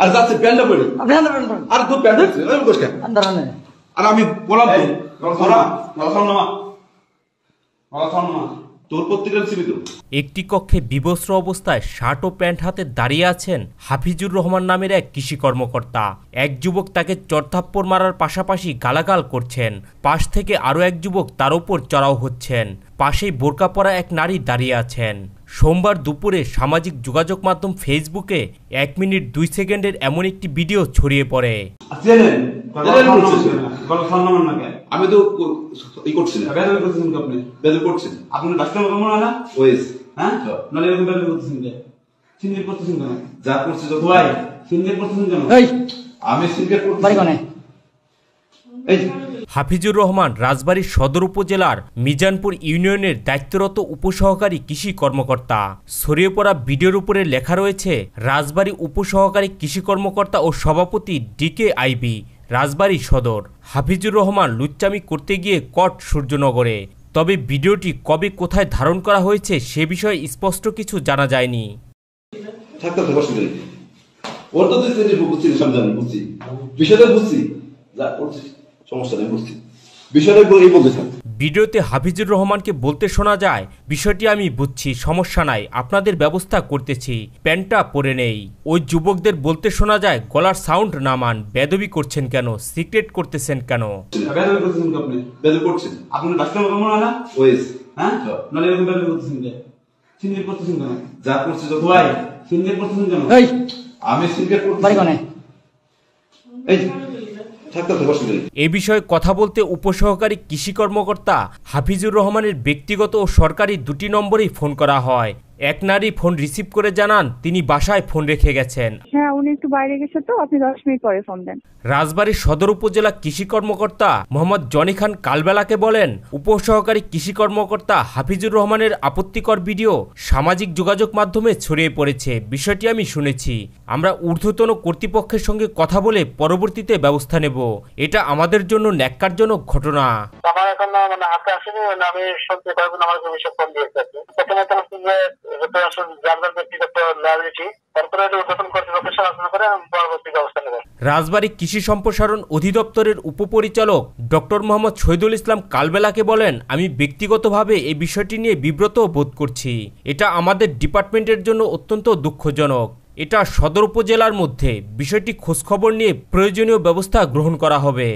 আর যাচ্ছে প্যান্ডা পড়ি আপনি আন্দা প্যান্ড আর খুব প্যান্ড হচ্ছে আমি বসে আন্দা রানে আর আমি বললাম তো ওরা তোর পত্রিকার ছিল তো একটি কক্ষে বিবস্ত্র অবস্থায় শার্ট ও প্যান্ট হাতে দাঁড়িয়ে আছেন হাফিজুর রহমান নামের এক কৃষি কর্মকর্তা। এক যুবক তাকে চড়থাপ্পড় মারার পাশাপাশি গালাগাল করছেন। পাশ থেকে আরও এক যুবক তার উপর চড়াও হচ্ছেন। পাশেই বোরকা পরা এক নারী দাঁড়িয়ে আছেন। সোমবার দুপুরে সামাজিক যোগাযোগ মাধ্যম ফেসবুকে 1 মিনিট 2 সেকেন্ডের এমন একটি ভিডিও ছড়িয়ে পড়ে। আমি তো ই করছি না বেদল করছেন আপনি ডাক্তার মনে হয় না ওয়েস হ্যাঁ নালে এরকম বেদল করতেছেন যে সিনগেট করতেছেন কেন যা করছে যত ভাই সিনগেট করতেছেন কেন এই আমি সিনগেট করতে বাড়ি কোনে এই হাফিজুর রহমান রাজবাড়ী সদর উপজেলার মিজানপুর ইউনিয়নের দায়িত্বরত উপসহকারী কৃষি কর্মকর্তা। ছড়িয়ে পড়া ভিডিওর উপরে লেখা রয়েছে রাজবাড়ী উপসহকারী কৃষি কর্মকর্তা ও সভাপতি DKIB রাজবাড়ী সদর। হাফিজুর রহমান লুচ্চামি করতে গিয়ে কট সূর্যনগরে। তবে ভিডিওটি কবে কোথায় ধারণ করা হয়েছে সে বিষয়ে স্পষ্ট কিছু জানা যায়নি। থাকতে বসে গেলি ওর তো তুই সেটা বুঝছি সমঝানি বুঝছি বিষয়টা বুঝছি যা করছিস সমস্যা নেই বুঝছি বিষয়টা এই বলতেছেন। ভিডিওতে হাফিজুর রহমানকে বলতে শোনা যায়, বিষয়টি আমি বুঝছি, সমস্যা নাই, আপনাদের ব্যবস্থা করতেছি, প্যান্টটা পরে নেই। ওই যুবকদের বলতে শোনা যায়, গলার সাউন্ড নামান, বেদবি করছেন কেন, সিক্রেট করতেছেন কেন। বেদল করতেছেন আপনি বেদল করছেন আপনি ডাক্তার মনে হয় না ওয়েস হ্যাঁ নালে এরকম বেদল করতেছেন যে সিনগেট করতেছেন কেন যা করছে যত ভাই সিনগেট করতেছেন কেন এই আমি সিনগেট করতে বাড়ি কোনে এই থাকতে বসে গেলি এ বিষয়ে কথা বলতে উপসহকারী কৃষি কর্মকর্তা হাফিজুর রহমানের ব্যক্তিগত ও সরকারি দুটি নম্বরেই ফোন করা হয়। এক নারী ফোন রিসিভ করে জানান তিনি বাসায় ফোন রেখে গেছেন। হ্যাঁ উনি একটু বাইরে গেছে তো আপনি 10 মিনিট পরে ফোন দেন। রাজবাড়ী সদর উপজেলা কৃষি কর্মকর্তা মোহাম্মদ জনি খান কালবেলাকে বলেন, উপসহকারী কৃষি কর্মকর্তা হাফিজুর রহমানের আপত্তিকর ভিডিও সামাজিক যোগাযোগ মাধ্যমে ছড়িয়ে পড়েছে। বিষয়টি আমি শুনেছি, আমরা ঊর্ধ্বতন কর্তৃপক্ষের সঙ্গে কথা বলে পরবর্তীতে ব্যবস্থা নেব। এটা আমাদের জন্য ন্যাক্কারজনক ঘটনা। আমার এখন মানে হাতে আসেনি, আমি শুনতে পারবেন আমার ভবিষ্যৎ ফোন দিয়েছে। প্রথমে তো হচ্ছে যে যার ব্যক্তিগত লাইবিলিটি, তারপরে উদ্বোধন কর্তৃপক্ষের সাথে আলোচনা করে আমি পরবর্তী ব্যবস্থা নেব। রাজবাড়ী কৃষি সম্প্রসারণ অধিদপ্তরের উপপরিচালক ডক্টর মোহাম্মদ শহীদুল ইসলাম কালবেলাকে বলেন, আমি ব্যক্তিগতভাবে এই বিষয়টি নিয়ে বিব্রত বোধ করছি। এটা আমাদের ডিপার্টমেন্টের জন্য অত্যন্ত দুঃখজনক। এটা সদর উপজেলার মধ্যে, বিষয়টি খোঁজখবর নিয়ে প্রয়োজনীয় ব্যবস্থা গ্রহণ করা হবে।